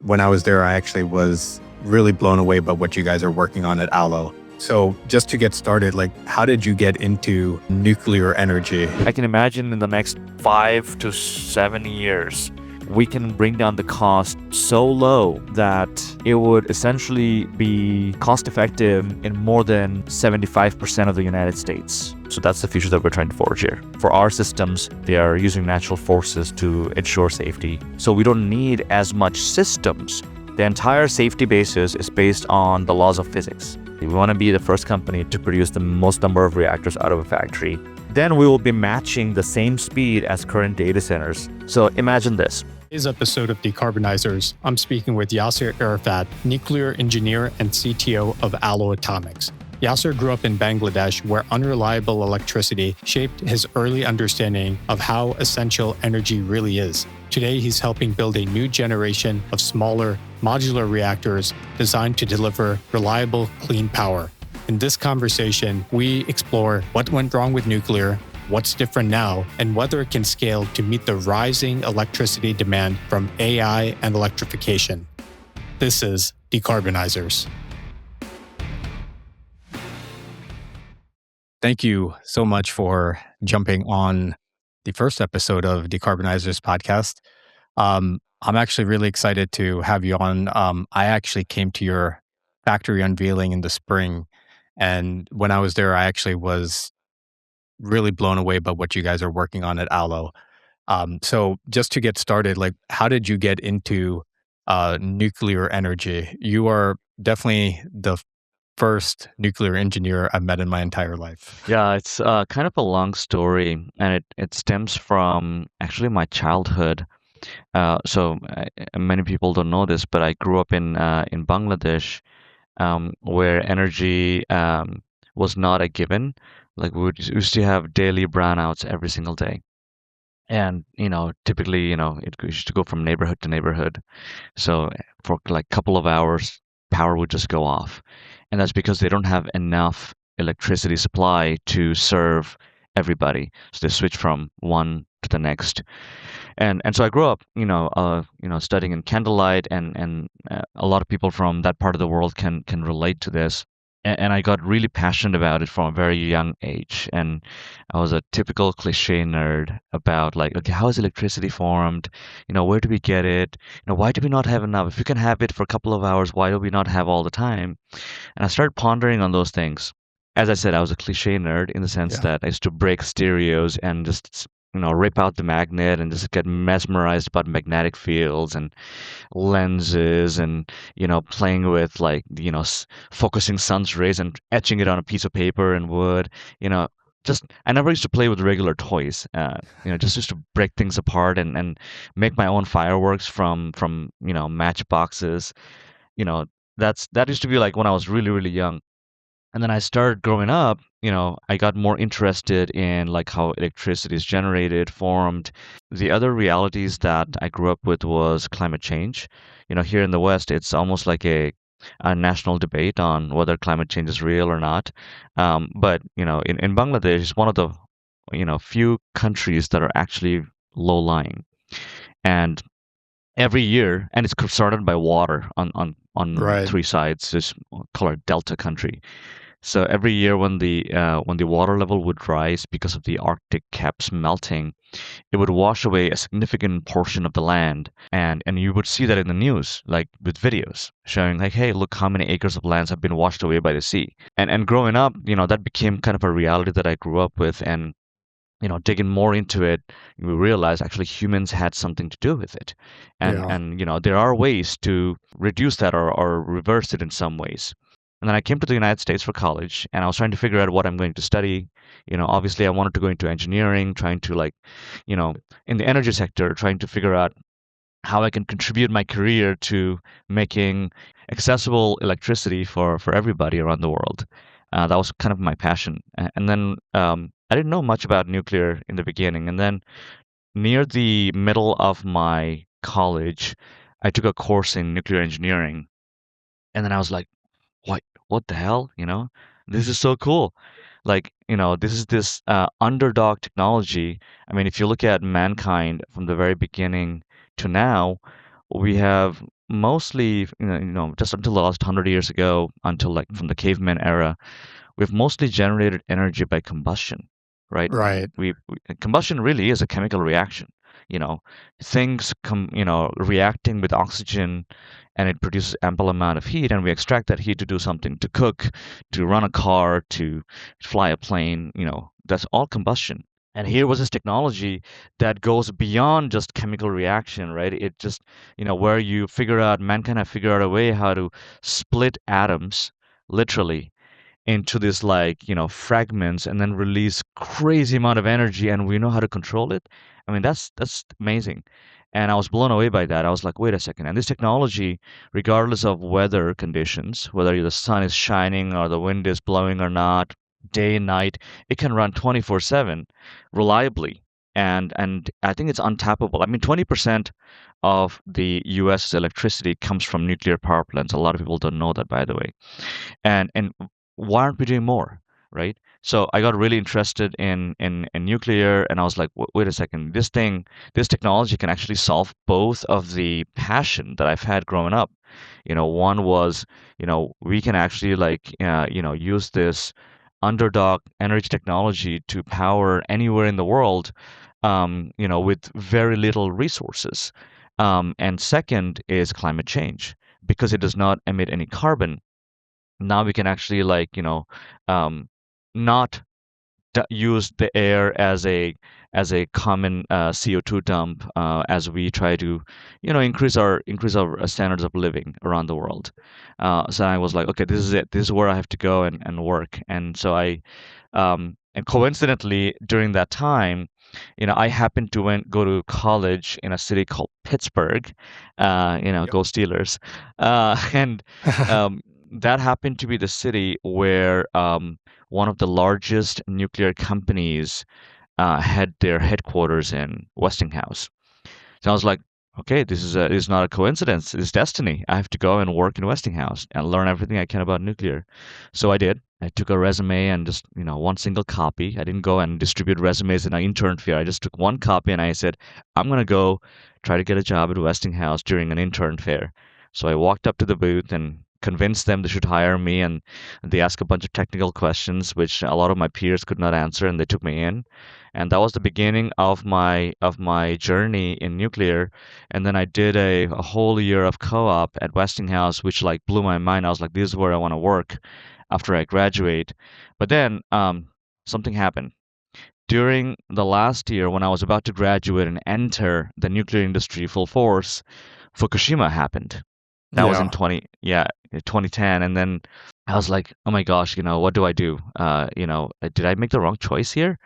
when I was there, I actually was really blown away by what you guys are working on at Aalo. So just to get started, how did you get into nuclear energy? I can imagine in the next 5 to 7 years, we can bring down the cost so low that it would essentially be cost effective in more than 75% of the United States. So that's the future that we're trying to forge here. For our systems, they are using natural forces to ensure safety. So we don't need as much systems. The entire safety basis is based on the laws of physics. We want to be the first company to produce the most number of reactors out of a factory. Then we will be matching the same speed as current data centers. So imagine this. Today's episode of Decarbonizers, I'm speaking with Yasir Arafat, nuclear engineer and CTO of Aalo Atomics. Yasir grew up in Bangladesh, where unreliable electricity shaped his early understanding of how essential energy really is. Today, he's helping build a new generation of smaller, modular reactors designed to deliver reliable, clean power. In this conversation, we explore what went wrong with nuclear, what's different now, and whether it can scale to meet the rising electricity demand from AI and electrification. This is Decarbonizers. Thank you so much for jumping on the first episode of Decarbonizers podcast. I'm actually really excited to have you on. I actually came to your factory unveiling in the spring, and when I was there, I actually was really blown away by what you guys are working on at Aalo. So just to get started, how did you get into nuclear energy? You are definitely the first nuclear engineer I've met in my entire life. Yeah, it's kind of a long story, and it stems from actually my childhood. Many people don't know this, but I grew up in Bangladesh, where energy was not a given. We used to have daily brownouts every single day. And, typically, it used to go from neighborhood to neighborhood. So for a couple of hours, power would just go off. And that's because they don't have enough electricity supply to serve everybody. So they switch from one to the next. And so I grew up, studying in candlelight, and a lot of people from that part of the world can relate to this. And I got really passionate about it from a very young age. And I was a typical cliche nerd about okay, how is electricity formed? Where do we get it? Why do we not have enough? If we can have it for a couple of hours, why do we not have all the time? And I started pondering on those things. As I said, I was a cliche nerd in the sense that I used to break stereos and just rip out the magnet and just get mesmerized about magnetic fields and lenses and, playing with focusing sun's rays and etching it on a piece of paper and wood, I never used to play with regular toys, just used to break things apart and make my own fireworks from matchboxes. That used to be when I was really, really young. And then I started growing up, I got more interested in how electricity is generated, formed. The other realities that I grew up with was climate change. Here in the West, it's almost like a national debate on whether climate change is real or not. But in Bangladesh, it's one of the few countries that are actually low-lying. And every year, and it's surrounded by water on Right. three sides. It's called a delta country. So every year when the water level would rise because of the Arctic caps melting, it would wash away a significant portion of the land, and you would see that in the news, with videos showing hey, look how many acres of lands have been washed away by the sea. And growing up, that became kind of a reality that I grew up with, and digging more into it, we realized actually humans had something to do with it. And there are ways to reduce that or reverse it in some ways. And then I came to the United States for college, and I was trying to figure out what I'm going to study. Obviously I wanted to go into engineering, trying to in the energy sector, trying to figure out how I can contribute my career to making accessible electricity for everybody around the world. That was kind of my passion. And then I didn't know much about nuclear in the beginning. And then near the middle of my college, I took a course in nuclear engineering. And then I was like, what the hell? This is so cool. This is this underdog technology. I mean, if you look at mankind from the very beginning to now, we have mostly, just until the last 100 years ago, until like from the caveman era, we've mostly generated energy by combustion, right? Right. Combustion really is a chemical reaction. You know, things come, reacting with oxygen, and it produces ample amount of heat, and we extract that heat to do something, to cook, to run a car, to fly a plane. That's all combustion. And here was this technology that goes beyond just chemical reaction, right? It just, where mankind have figured out a way how to split atoms, literally, into this like fragments, and then release crazy amount of energy, and we know how to control it. I mean, that's amazing. And I was blown away by that. I was like, wait a second. And this technology, regardless of weather conditions, whether the sun is shining or the wind is blowing or not, day and night, it can run 24/7 reliably. And I think it's untappable. I mean, 20% of the US electricity comes from nuclear power plants. A lot of people don't know that, by the way. And why aren't we doing more, right? So I got really interested in nuclear, and I was like, wait a second, this technology can actually solve both of the passion that I've had growing up. One was, we can actually like, use this underdog energy technology to power anywhere in the world, with very little resources. And second is climate change, because it does not emit any carbon. Now we can actually like not use the air as a common CO2 dump, as we try to increase our standards of living around the world. So I was like, okay, this is it. This is where I have to go and work. And so and coincidentally during that time, I happened to go to college in a city called Pittsburgh. Yep. Go Steelers. And that happened to be the city where one of the largest nuclear companies had their headquarters in Westinghouse. So I was like, okay, this is not a coincidence. It's destiny. I have to go and work in Westinghouse and learn everything I can about nuclear. So I did. I took a resume and just, one single copy. I didn't go and distribute resumes in an intern fair. I just took one copy and I said, I'm going to go try to get a job at Westinghouse during an intern fair. So I walked up to the booth and convinced them they should hire me, and they asked a bunch of technical questions which a lot of my peers could not answer, and they took me in. And that was the beginning of my journey in nuclear. And then I did a whole year of co-op at Westinghouse, which like blew my mind. I was like, this is where I want to work after I graduate. But then something happened. During the last year, when I was about to graduate and enter the nuclear industry full force, Fukushima happened. That was in Yeah. 2010. And then I was like, oh my gosh, what do I do? Did I make the wrong choice here?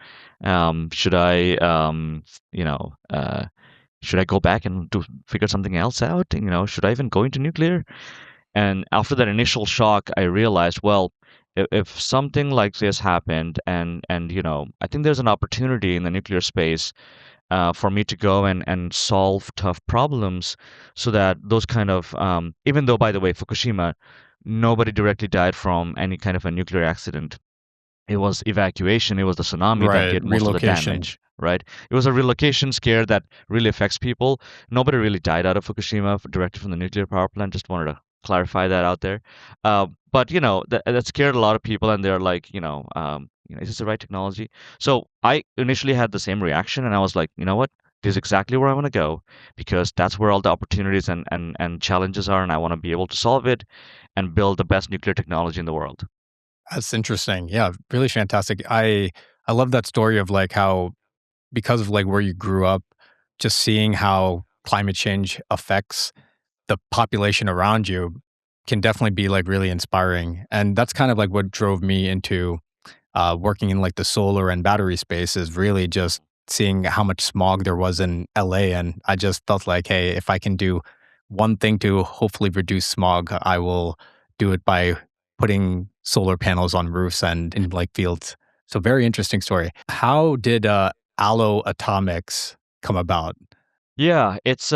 Should I, should I go back and figure something else out? Should I even go into nuclear? And after that initial shock, I realized, well, if something like this happened, and I think there's an opportunity in the nuclear space for me to go and solve tough problems, so that those kind of, even though, by the way, Fukushima, nobody directly died from any kind of a nuclear accident. It was evacuation. It was the tsunami that Right. did most of the Relocation. damage, right? It was a relocation scare that really affects people. Nobody really died out of Fukushima directly from the nuclear power plant. Just wanted to clarify that out there. But that scared a lot of people, and they're like, is this the right technology? So I initially had the same reaction, and I was like, you know what? This is exactly where I want to go, because that's where all the opportunities and challenges are, and I want to be able to solve it and build the best nuclear technology in the world. That's interesting. Yeah, really fantastic. I love that story of like how, because of like where you grew up, just seeing how climate change affects the population around you can definitely be like really inspiring. And that's kind of like what drove me into working in like the solar and battery space, is really just seeing how much smog there was in LA. And I just felt like, hey, if I can do one thing to hopefully reduce smog, I will do it by putting solar panels on roofs and in like fields. So very interesting story. How did Aalo Atomics come about? Yeah, it's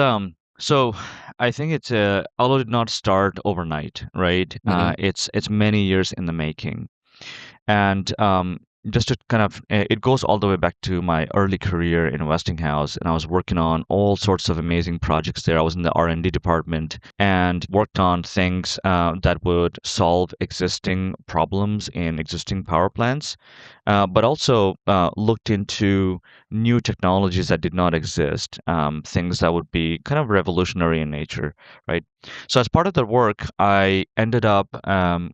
so I think it's although it did not start overnight, right? Hmm. It's many years in the making. And just to kind of, it goes all the way back to my early career in Westinghouse, and I was working on all sorts of amazing projects there. I was in the R&D department and worked on things that would solve existing problems in existing power plants, but also looked into new technologies that did not exist, things that would be kind of revolutionary in nature, right? So as part of the work, I ended up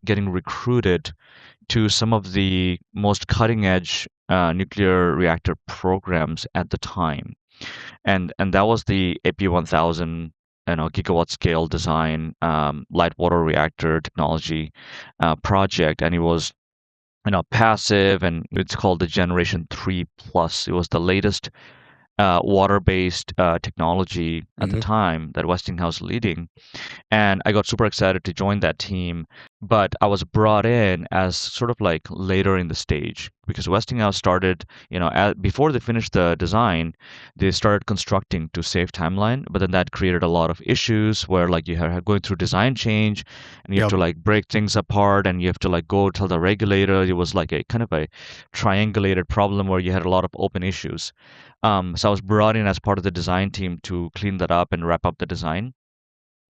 getting recruited to some of the most cutting edge nuclear reactor programs at the time. And that was the AP1000, gigawatt scale design, light water reactor technology project. And it was, passive, and it's called the Generation 3 Plus. It was the latest water-based technology at the time that Westinghouse was leading. And I got super excited to join that team, but I was brought in as sort of like later in the stage because Westinghouse started, before they finished the design, they started constructing to save timeline, but then that created a lot of issues where like you are going through design change and you have to like break things apart and you have to like go tell the regulator. It was like a kind of a triangulated problem where you had a lot of open issues. So I was brought in as part of the design team to clean that up and wrap up the design.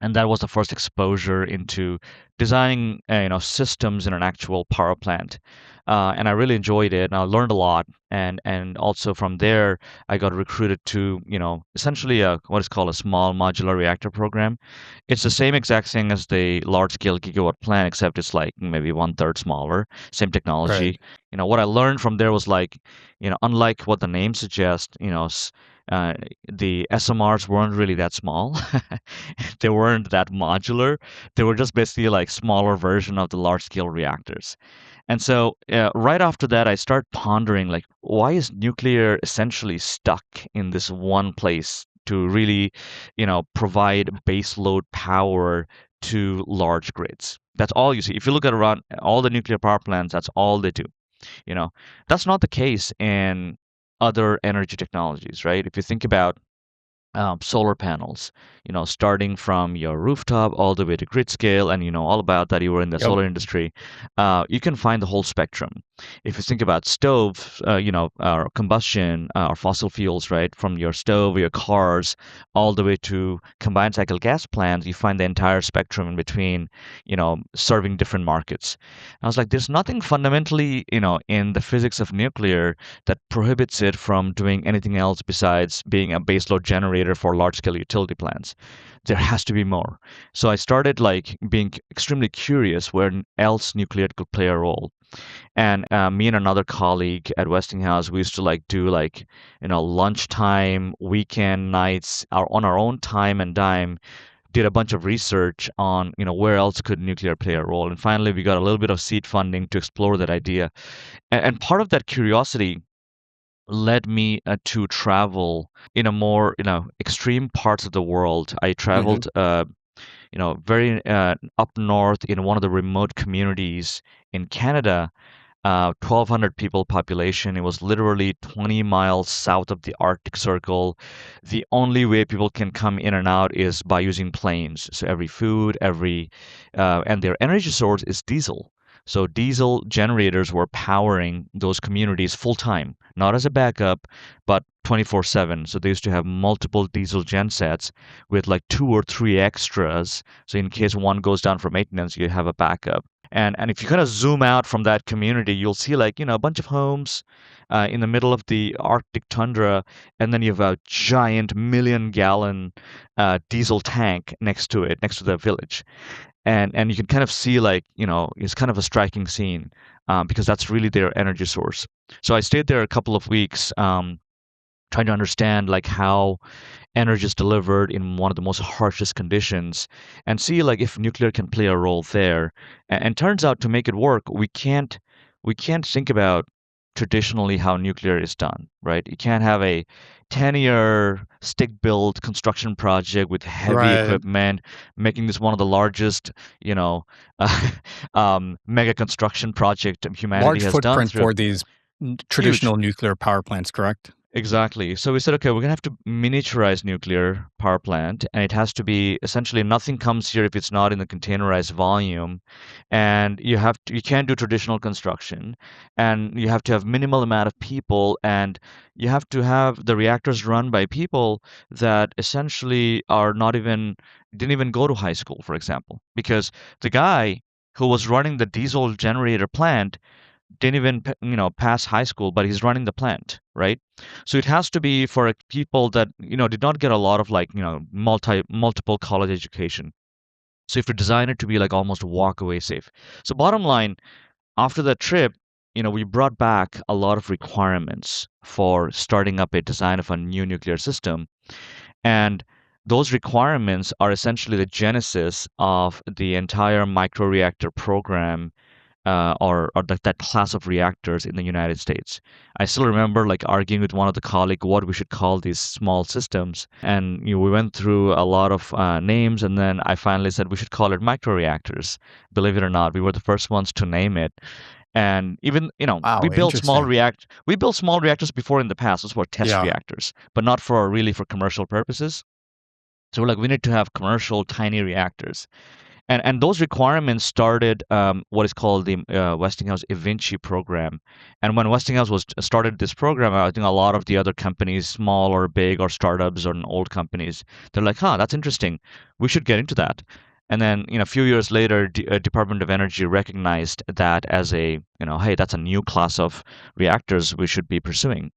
And that was the first exposure into designing systems in an actual power plant, and I really enjoyed it and I learned a lot. And also from there I got recruited to essentially what is called a small modular reactor program. It's the same exact thing as the large scale gigawatt plant, except it's like maybe 1/3 smaller, same technology. What I learned from there was like, unlike what the name suggests, the SMRs weren't really that small. They weren't that modular. They were just basically like smaller version of the large scale reactors. And so right after that, I start pondering like, why is nuclear essentially stuck in this one place to really, provide baseload power to large grids? That's all you see. If you look at around all the nuclear power plants, that's all they do. That's not the case in other energy technologies, right? If you think about solar panels, starting from your rooftop all the way to grid scale, and you know all about that. You were in the solar industry. You can find the whole spectrum. If you think about stove, combustion, or fossil fuels, right, from your stove, your cars, all the way to combined cycle gas plants, you find the entire spectrum in between, serving different markets. I was like, there's nothing fundamentally, in the physics of nuclear that prohibits it from doing anything else besides being a baseload generator for large scale utility plants. There has to be more. So I started like being extremely curious where else nuclear could play a role. And me and another colleague at Westinghouse, we used to like do like, lunchtime, weekend nights, on our own time and dime, did a bunch of research on, where else could nuclear play a role. And finally, we got a little bit of seed funding to explore that idea. And part of that curiosity led me to travel in a more extreme parts of the world. I traveled very up north in one of the remote communities in Canada, 1,200 people population. It was literally 20 miles south of the Arctic Circle. The only way people can come in and out is by using planes. So every food, and their energy source is diesel. So diesel generators were powering those communities full time, not as a backup, but 24/7. So they used to have multiple diesel gen sets with like 2 or 3 extras. So in case one goes down for maintenance, you have a backup. And if you kind of zoom out from that community, you'll see like, a bunch of homes in the middle of the Arctic tundra, and then you have a giant 1,000,000-gallon diesel tank next to it, next to the village. And you can kind of see like, it's kind of a striking scene because that's really their energy source. So I stayed there a couple of weeks trying to understand like how energy is delivered in one of the most harshest conditions and see like if nuclear can play a role there. And turns out to make it work, we can't think about traditionally how nuclear is done, right? You can't have a 10-year stick-built construction project with heavy equipment, making this one of the largest, mega construction project humanity Large has done. Large footprint for these traditional nuclear power plants, correct? Exactly. So we said, okay, we're gonna have to miniaturize nuclear power plant, and it has to be essentially nothing comes here if it's not in the containerized volume, and you can't do traditional construction, and you have to have minimal amount of people, and you have to have the reactors run by people that essentially are not even didn't even go to high school, for example, because the guy who was running the diesel generator plant didn't even pass high school, but he's running the plant, right? So it has to be for people that did not get a lot of like multiple college education. So if you design it to be like almost walk away safe. So bottom line, after that trip, we brought back a lot of requirements for starting up a design of a new nuclear system, and those requirements are essentially the genesis of the entire microreactor program, or that class of reactors in the United States. I still remember like arguing with one of the colleagues what we should call these small systems, and we went through a lot of names, and then I finally said we should call it microreactors. Believe it or not, we were the first ones to name it. And even Wow, interesting. we built small reactors before in the past. Those were test Yeah, reactors, but not for commercial purposes. So we're like, we need to have commercial tiny reactors. And those requirements started what is called the Westinghouse eVinci program. And when Westinghouse was started this program, I think a lot of the other companies, small or big or startups or old companies, they're like, huh, that's interesting. We should get into that. And then, a few years later, Department of Energy recognized that as hey, that's a new class of reactors we should be pursuing.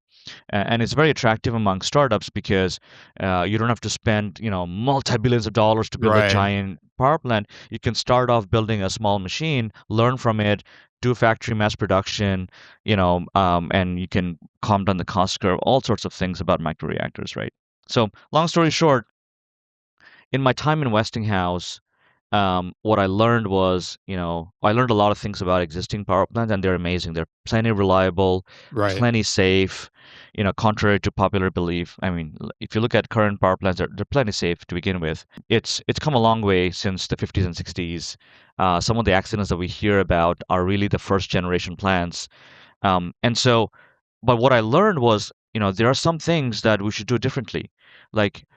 And it's very attractive among startups because you don't have to spend multi-billions of dollars to build a right. giant power plant. You can start off building a small machine, learn from it, do factory mass production, and you can calm down the cost curve, all sorts of things about microreactors, right? So long story short, in my time in Westinghouse, what I learned was, I learned a lot of things about existing power plants, and they're amazing. They're plenty reliable, Right. plenty safe, contrary to popular belief. I mean, if you look at current power plants, they're plenty safe to begin with. It's come a long way since the 50s and 60s. Some of the accidents that we hear about are really the first generation plants. And so, but what I learned was, there are some things that we should do differently.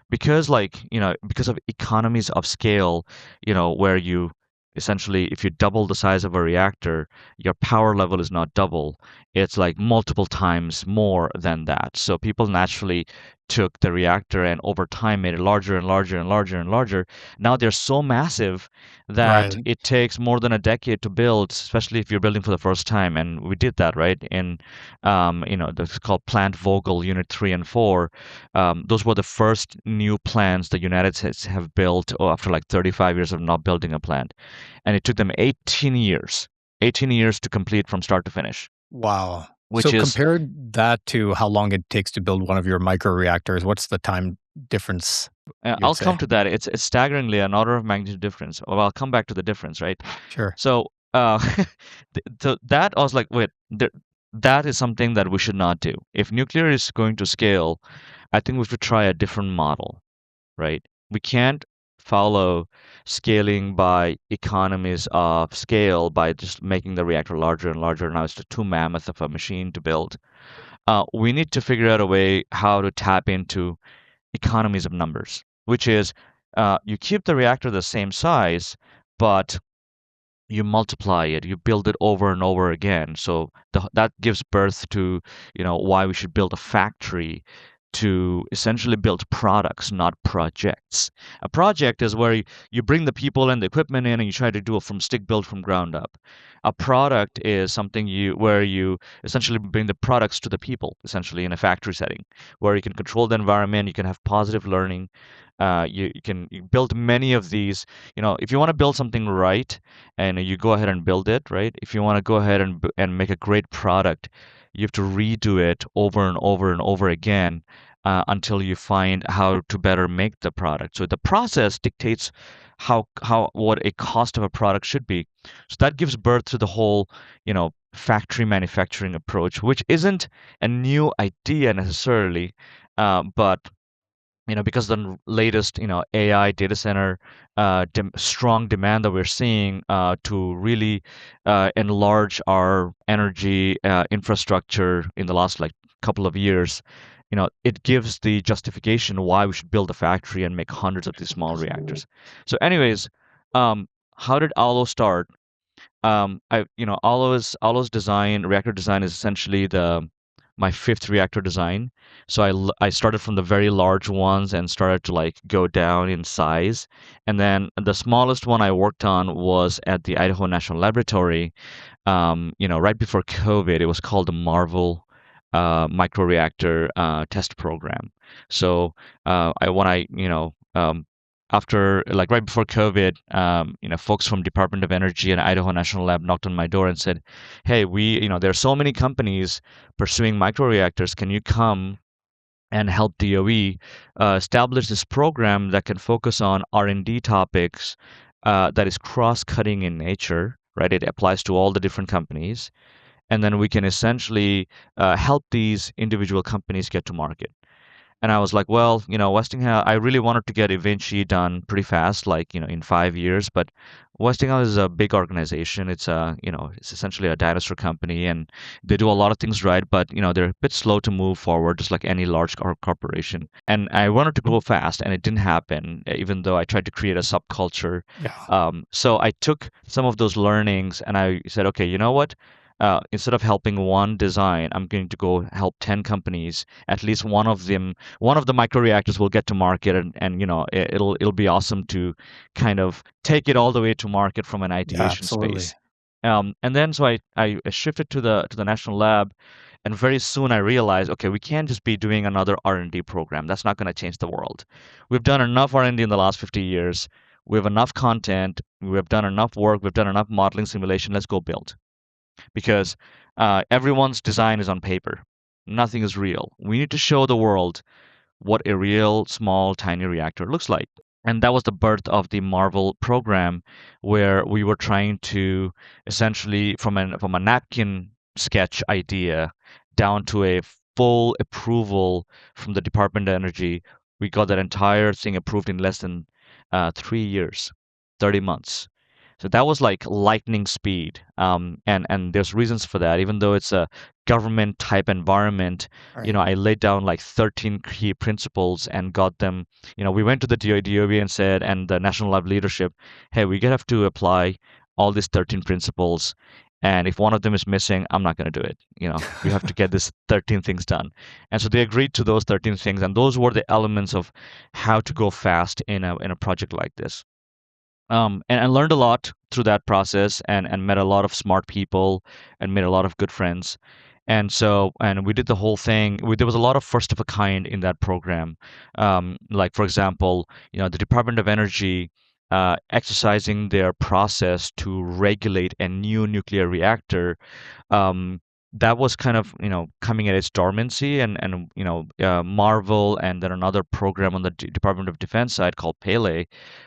Because of economies of scale, where you essentially, if you double the size of a reactor, your power level is not double. It's like multiple times more than that. So people naturally took the reactor and over time made it larger and larger and larger and larger. Now they're so massive that Right. it takes more than a decade to build, especially if you're building for the first time. And we did that, right? This is called Plant Vogel Unit 3 and 4. Those were the first new plants the United States have built after like 35 years of not building a plant. And it took them 18 years to complete from start to finish, Wow. So which is compare that to how long it takes to build one of your microreactors. What's the time difference, you'd I'll come say? to that. It's staggeringly an order of magnitude difference. Well, I'll come back to the difference, right? Sure. So, that I was like, wait, that is something that we should not do. If nuclear is going to scale, I think we should try a different model, right? We can't follow scaling by economies of scale by just making the reactor larger and larger. Now it's too mammoth of a machine to build. We need to figure out a way how to tap into economies of numbers, which is you keep the reactor the same size, but you multiply it, you build it over and over again. So that gives birth to, why we should build a factory to essentially build products, not projects. A project is where you bring the people and the equipment in and you try to do it from stick build from ground up. A product is something where you essentially bring the products to the people, essentially in a factory setting, where you can control the environment, you can have positive learning, you build many of these. If you want to build something right, and you go ahead and build it, right? If you want to go ahead and make a great product, you have to redo it over and over and over again until you find how to better make the product. So the process dictates how what a cost of a product should be. So that gives birth to the whole, factory manufacturing approach, which isn't a new idea necessarily, but because the latest, AI data center strong demand that we're seeing to really enlarge our energy infrastructure in the last like couple of years, it gives the justification why we should build a factory and make hundreds of these small reactors. So, anyways, how did Aalo start? Aalo's design, reactor design is essentially my fifth reactor design. So I started from the very large ones and started to like go down in size. And then the smallest one I worked on was at the Idaho National Laboratory. Right before COVID, it was called the Marvel microreactor test program. So after like right before COVID, folks from Department of Energy and Idaho National Lab knocked on my door and said, "Hey, there are so many companies pursuing microreactors. Can you come and help DOE establish this program that can focus on R&D topics that is cross-cutting in nature, right? It applies to all the different companies, and then we can essentially help these individual companies get to market." And I was like, well, Westinghouse, I really wanted to get eVinci done pretty fast, like, in 5 years. But Westinghouse is a big organization. It's essentially a dinosaur company, and they do a lot of things right, but, they're a bit slow to move forward, just like any large corporation. And I wanted to go fast, and it didn't happen, even though I tried to create a subculture. Yeah. So I took some of those learnings and I said, okay, you know what? Instead of helping one design, I'm going to go help 10 companies. At least one of the microreactors will get to market, and it'll be awesome to kind of take it all the way to market from an Yeah, ideation absolutely. space. And then so I shifted to the national lab, and very soon I realized, okay, we can't just be doing another R&D program. That's not going to change the world. We've done enough R&D in the last 50 years. We have enough content. We have done enough work. We've done enough modeling simulation. Let's go build, because everyone's design is on paper. Nothing is real. We need to show the world what a real small tiny reactor looks like. And that was the birth of the Marvel program, where we were trying to essentially from a napkin sketch idea down to a full approval from the Department of Energy. We got that entire thing approved in less than 3 years, 30 months. So that was like lightning speed. And there's reasons for that. Even though it's a government type environment, Right. I laid down like 13 key principles and got them. We went to the DOE and said, and the National Lab leadership, hey, we have to apply all these 13 principles. And if one of them is missing, I'm not going to do it. We have to get this 13 things done. And so they agreed to those 13 things. And those were the elements of how to go fast in a project like this. And I learned a lot through that process, and met a lot of smart people and made a lot of good friends. And we did the whole thing. There was a lot of first of a kind in that program. Like, for example, the Department of Energy exercising their process to regulate a new nuclear reactor. um, that was kind of coming at its dormancy, and Marvel, and then another program on the Department of Defense side called Pele.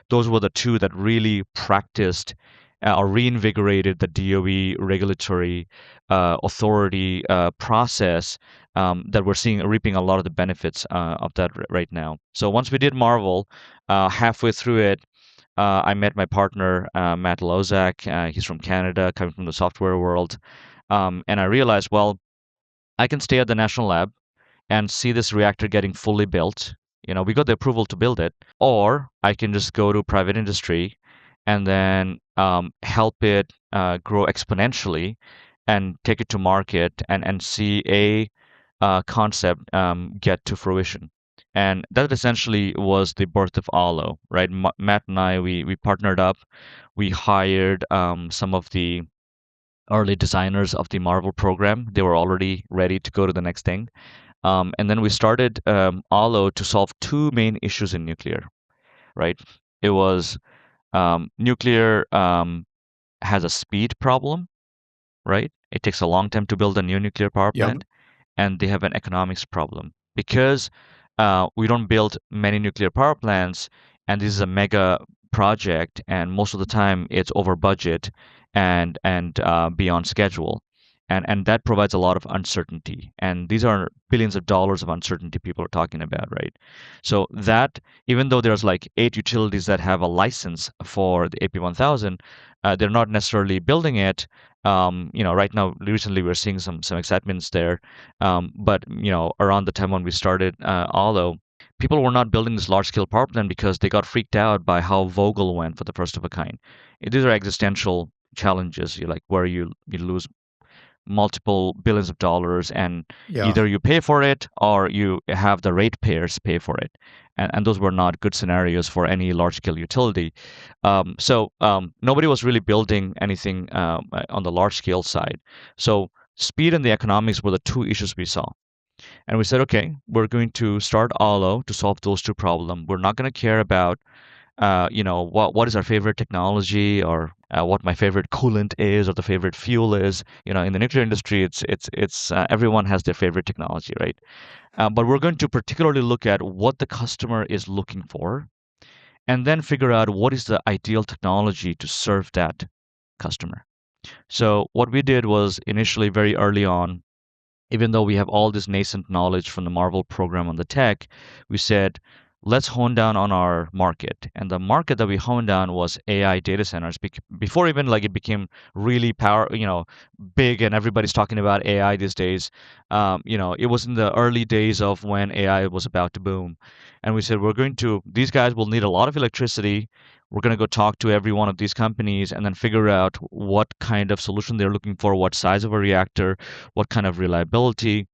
Those were the two that really practiced or reinvigorated the DOE regulatory authority process, that we're seeing reaping a lot of the benefits of that right now. So once we did Marvel, halfway through it, I met my partner, Matt Lozak. He's from Canada, coming from the software world. And I realized, well, I can stay at the national lab and see this reactor getting fully built. We got the approval to build it, or I can just go to private industry and then help it grow exponentially and take it to market, and see a concept get to fruition. And that essentially was the birth of Aalo, right? Matt and I, we partnered up. We hired some of the early designers of the Marvel program. They were already ready to go to the next thing. And then we started Aalo to solve two main issues in nuclear, right? It was nuclear has a speed problem, right? It takes a long time to build a new nuclear power Yep. plant, and they have an economics problem because we don't build many nuclear power plants, and this is a mega project, and most of the time it's over budget and beyond schedule. And that provides a lot of uncertainty. And these are billions of dollars of uncertainty people are talking about, right? So that, even though there's like 8 utilities that have a license for the AP1000, they're not necessarily building it. Right now, recently we're seeing some excitements there. But around the time when we started Aalo, people were not building this large scale power plant because they got freaked out by how Vogel went for the first of a kind. These are existential challenges, where you lose multiple billions of dollars, and Yeah. either you pay for it or you have the ratepayers pay for it. And those were not good scenarios for any large scale utility. So nobody was really building anything on the large scale side. So speed and the economics were the two issues we saw. And we said, okay, we're going to start Aalo to solve those two problems. We're not going to care about what is our favorite technology, or what my favorite coolant is, or the favorite fuel is. In the nuclear industry, it's everyone has their favorite technology, right? But we're going to particularly look at what the customer is looking for, and then figure out what is the ideal technology to serve that customer. So what we did was, initially, very early on, even though we have all this nascent knowledge from the Marvel program on the tech, we said, let's hone down on our market. And the market that we honed down was AI data centers. Before even like it became really big, and everybody's talking about AI these days. It was in the early days of when AI was about to boom. And we said, these guys will need a lot of electricity. We're going to go talk to every one of these companies and then figure out what kind of solution they're looking for, what size of a reactor, what kind of reliability.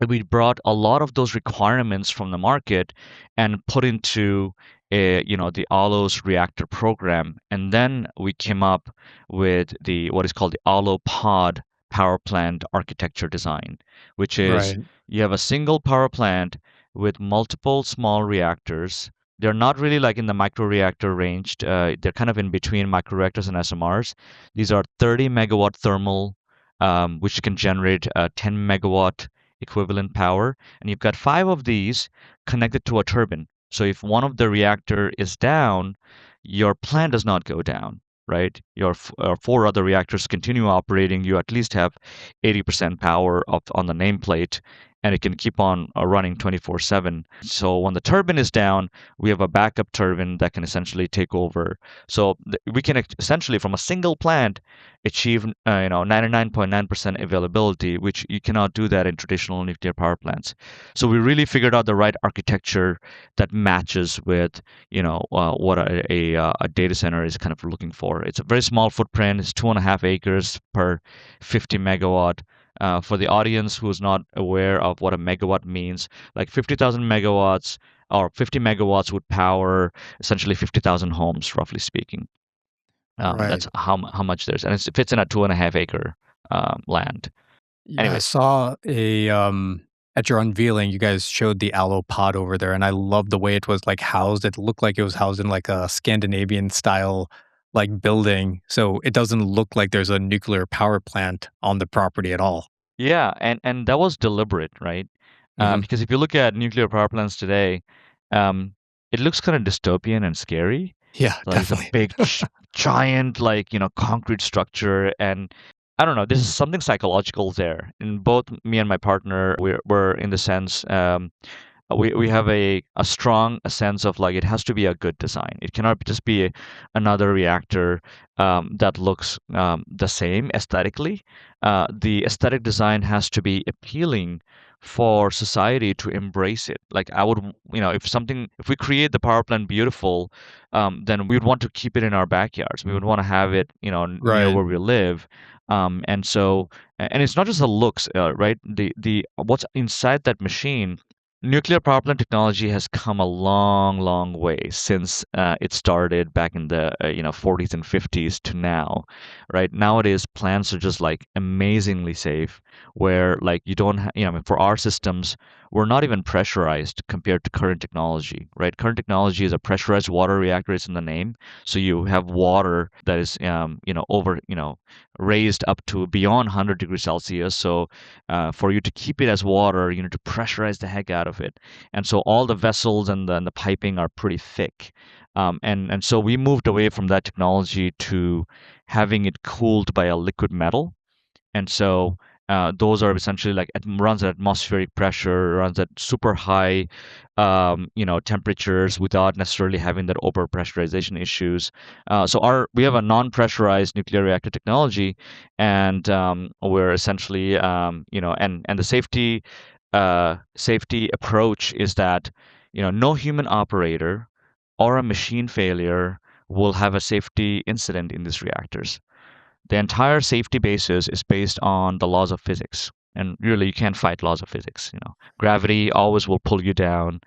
And we brought a lot of those requirements from the market and put into the Aalo's reactor program. And then we came up with what is called the Aalo pod power plant architecture design, which is Right. you have a single power plant with multiple small reactors. They're not really like in the microreactor range. They're kind of in between microreactors and SMRs. These are 30 megawatt thermal, which can generate 10 megawatt equivalent power. And you've got 5 of these connected to a turbine. So if one of the reactor is down, your plant does not go down, right? Your 4 other reactors continue operating. You at least have 80% power on the nameplate, and it can keep on running 24/7. So when the turbine is down, we have a backup turbine that can essentially take over. So we can essentially, from a single plant, achieve 99.9% availability, which you cannot do that in traditional nuclear power plants. So we really figured out the right architecture that matches with what a data center is kind of looking for. It's a very small footprint. It's 2.5 acres per 50 megawatt. For the audience who's not aware of what a megawatt means, like 50,000 megawatts or 50 megawatts would power essentially 50,000 homes, roughly speaking. Right. That's how much there's, and it fits in a 2.5 acre land. Yeah, I Anyways. saw at your unveiling, you guys showed the Aalo pod over there, and I love the way it was like housed. It looked like it was housed in like a Scandinavian style like building. So it doesn't look like there's a nuclear power plant on the property at all. Yeah, and that was deliberate, right? Mhm. Because if you look at nuclear power plants today, um, it looks kind of dystopian and scary. Yeah, Like it's a definitely. big, giant, concrete structure, and I don't know. This is something psychological there. And both me and my partner, we're in the sense, we have a strong sense of like it has to be a good design. It cannot just be another reactor that looks the same aesthetically. The aesthetic design has to be appealing for society to embrace it. Like I would, if we create the power plant beautiful, then we would want to keep it in our backyards. We would want to have it, near Right. where we live. And it's not just the looks, right? The what's inside that machine. Nuclear power plant technology has come a long, long way since it started back in the 40s and 50s to now, right? Nowadays, plants are just like amazingly safe, where like you don't, I mean, for our systems, we're not even pressurized compared to current technology, right? Current technology is a pressurized water reactor. It's in the name, so you have water that is, over, raised up to beyond 100 degrees Celsius. So for you to keep it as water, you need to pressurize the heck out of it. And so all the vessels and the piping are pretty thick. And so we moved away from that technology to having it cooled by a liquid metal. And so those are essentially like it runs at atmospheric pressure, runs at super high, temperatures without necessarily having that overpressurization issues. So we have a non-pressurized nuclear reactor technology, and we're essentially, and the safety approach is that, no human operator or a machine failure will have a safety incident in these reactors. The entire safety basis is based on the laws of physics. And really, you can't fight laws of physics. Gravity always will pull you down.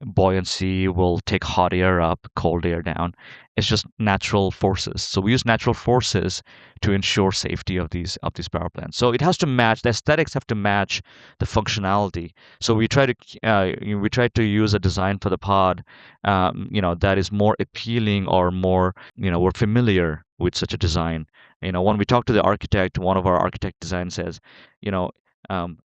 Buoyancy will take hot air up, cold air down. It's just natural forces. So we use natural forces to ensure safety of these power plants. So it has to match. The aesthetics have to match the functionality. So we try to use a design for the pod, that is more appealing or more, we're familiar with such a design. When we talk to the architect, one of our architect design says,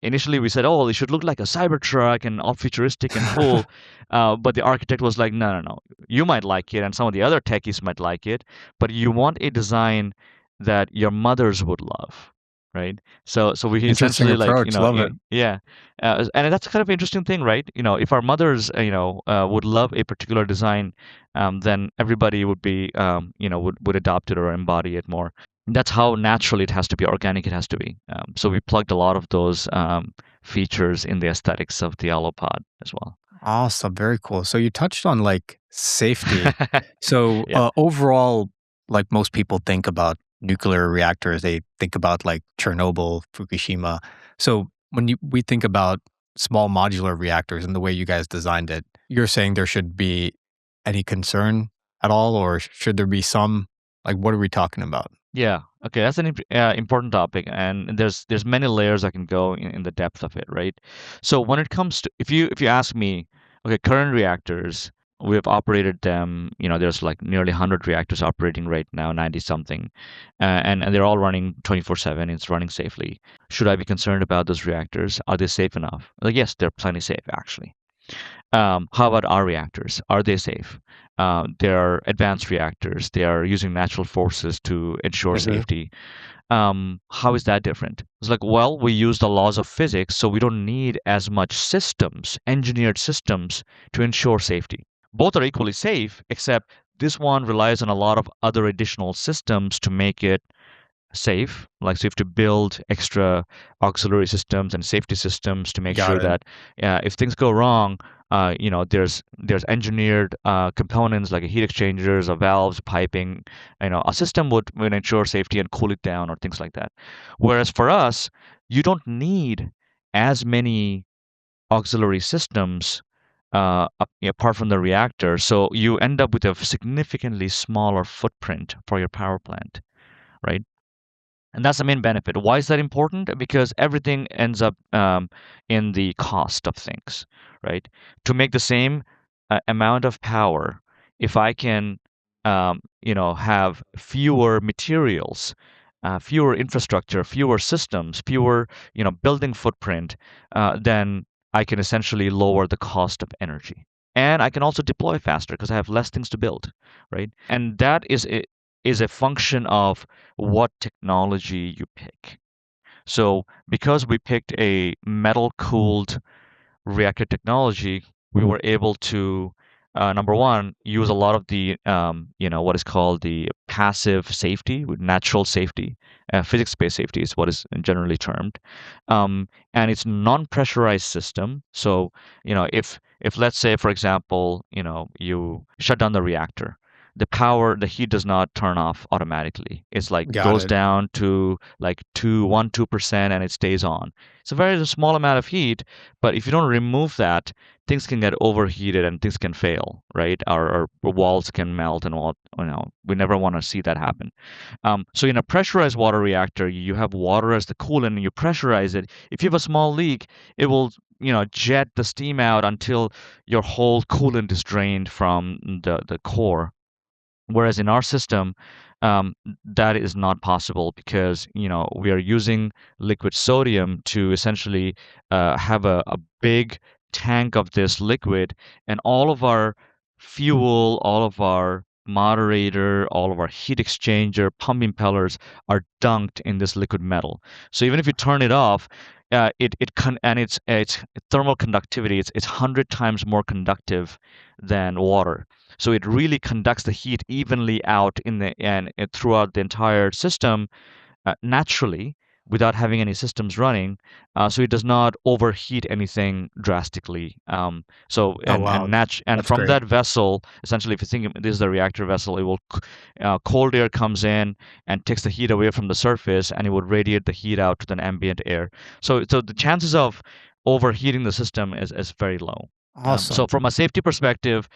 initially we said, oh, it should look like a Cybertruck and all futuristic and cool. But the architect was like, no, no, no. You might like it, and some of the other techies might like it, but you want a design that your mothers would love, right? So we Interesting essentially approach. Love it. yeah, and that's kind of an interesting thing, right? If our mothers, would love a particular design, then everybody would be, would adopt it or embody it more. That's how natural it has to be, organic it has to be. So we plugged a lot of those features in the aesthetics of the Aalo pod as well. Awesome. Very cool. So you touched on like safety. So Yeah. overall, like most people think about nuclear reactors, they think about like Chernobyl, Fukushima. So when we think about small modular reactors and the way you guys designed it, you're saying there should be any concern at all, or should there be some? Like, what are we talking about? Yeah. Okay. That's an important topic, and there's many layers I can go in the depth of it, right? So when it comes to if you ask me, okay, current reactors, we have operated them. There's like nearly 100 reactors operating right now, 90 something, and they're all running 24/7. It's running safely. Should I be concerned about those reactors? Are they safe enough? Like, yes, they're plenty safe actually. How about our reactors? Are they safe? They're advanced reactors. They are using natural forces to ensure safety. How is that different? It's like, well, we use the laws of physics, so we don't need as much engineered systems to ensure safety. Both are equally safe, except this one relies on a lot of other additional systems to make it safe. Like, so you have to build extra auxiliary systems and safety systems to make sure that if things go wrong, there's engineered components like heat exchangers or valves, piping. A system would ensure safety and cool it down or things like that. Whereas for us, you don't need as many auxiliary systems apart from the reactor. So you end up with a significantly smaller footprint for your power plant, right? And that's the main benefit. Why is that important? Because everything ends up in the cost of things, right? To make the same amount of power, if I can, have fewer materials, fewer infrastructure, fewer systems, fewer, building footprint, then I can essentially lower the cost of energy. And I can also deploy faster because I have less things to build, right? And that is a function of what technology you pick. So because we picked a metal-cooled reactor technology, we were able to, number one, use a lot of the, what is called the passive safety, with natural safety. Physics-based safety is what is generally termed. And it's non-pressurized system. So, if let's say, for example, you shut down the reactor, the heat does not turn off automatically. It's like goes down to like 2% and it stays on. It's a very small amount of heat, but if you don't remove that, things can get overheated and things can fail, right? Our walls can melt and all. We never want to see that happen. So in a pressurized water reactor, you have water as the coolant and you pressurize it. If you have a small leak, it will jet the steam out until your whole coolant is drained from the core. Whereas in our system, that is not possible because we are using liquid sodium to essentially have a big tank of this liquid, and all of our fuel, all of our moderator, all of our heat exchanger, pump impellers are dunked in this liquid metal. So even if you turn it off, and its thermal conductivity, it's 100 times more conductive than water. So it really conducts the heat evenly out throughout the entire system naturally without having any systems running, so it does not overheat anything drastically. Oh, wow. And That's from great. that vessel, essentially, if you think this is the reactor vessel, it will cold air comes in and takes the heat away from the surface, and it would radiate the heat out to the ambient air. So the chances of overheating the system is very low. So Awesome. from a safety perspective,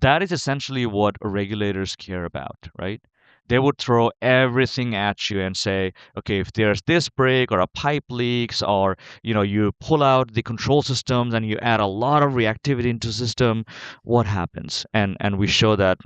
that is essentially what regulators care about, right? They would throw everything at you and say, okay, if there's this break or a pipe leaks, or you pull out the control systems and you add a lot of reactivity into the system, what happens? And we show that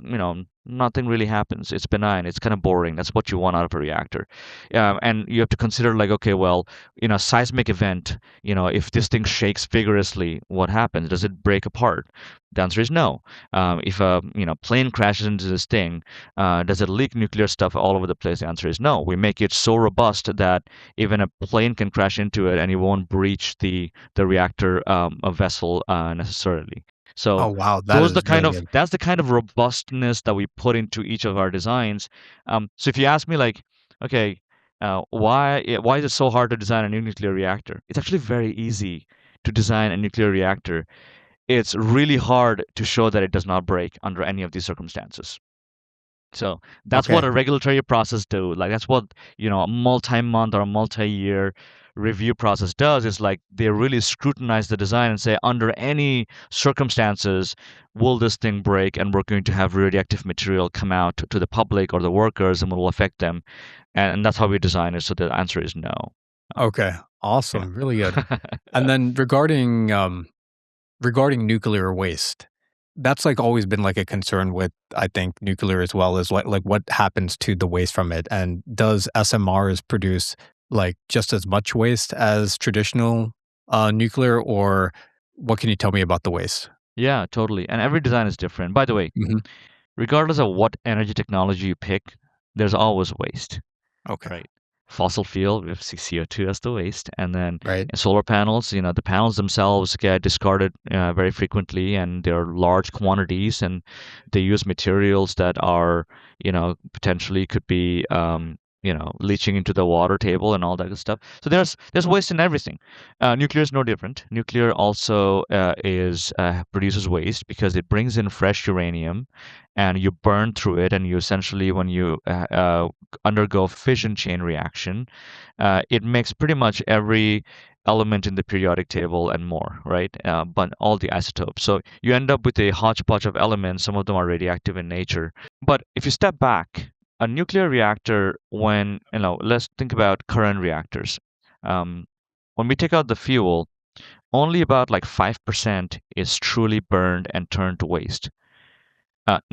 nothing really happens. It's benign. It's kind of boring. That's what you want out of a reactor. And you have to consider, like, okay, well, in a seismic event, if this thing shakes vigorously, what happens? Does it break apart? The answer is no. If a plane crashes into this thing, does it leak nuclear stuff all over the place? The answer is no. We make it so robust that even a plane can crash into it and it won't breach the reactor a vessel necessarily. Oh, So wow. That is really good. that's the kind of robustness that we put into each of our designs. So if you ask me, like, okay, why is it so hard to design a new nuclear reactor? It's actually very easy to design a nuclear reactor. It's really hard to show that it does not break under any of these circumstances. So that's what Okay. a regulatory process do. Like, that's what a multi-month or a multi-year review process does. Is like they really scrutinize the design and say, under any circumstances will this thing break, and we're going to have radioactive material come out to the public or the workers, and it will affect them. And that's how we design it. So the answer is no. Okay. Yeah. Awesome. Really good. And then regarding nuclear waste, that's like always been like a concern with, I think, nuclear as well, is what happens to the waste from it. And does SMRs produce like just as much waste as traditional nuclear, or what can you tell me about the waste? Yeah, totally. And every design is different. By the way, Hmm. regardless of what energy technology you pick, there's always waste. Okay. Right. Fossil fuel, we have CO2 as the waste. And then Right. in solar panels, the panels themselves get discarded very frequently, and they're large quantities, and they use materials that are, potentially could be, leaching into the water table and all that good stuff. So there's waste in everything. Nuclear is no different. Nuclear also is produces waste because it brings in fresh uranium, and you burn through it, and you essentially, when you undergo fission chain reaction, it makes pretty much every element in the periodic table and more, right? But all the isotopes. So you end up with a hodgepodge of elements. Some of them are radioactive in nature. But if you step back, a nuclear reactor, when, let's think about current reactors. Um, when we take out the fuel, only about like 5% is truly burned and turned to waste.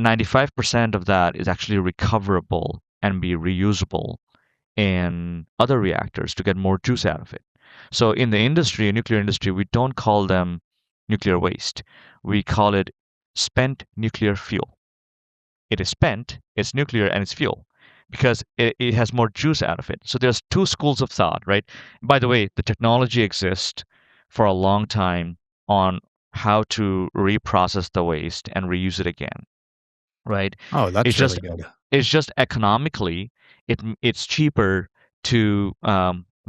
95% of that is actually recoverable and be reusable in other reactors to get more juice out of it. So in the industry, nuclear industry, we don't call them nuclear waste. We call it spent nuclear fuel. It is spent, it's nuclear, and it's fuel because it has more juice out of it. So there's two schools of thought, right? By the way, the technology exists for a long time on how to reprocess the waste and reuse it again, right? Oh, It's that's just really good. economically, it's cheaper to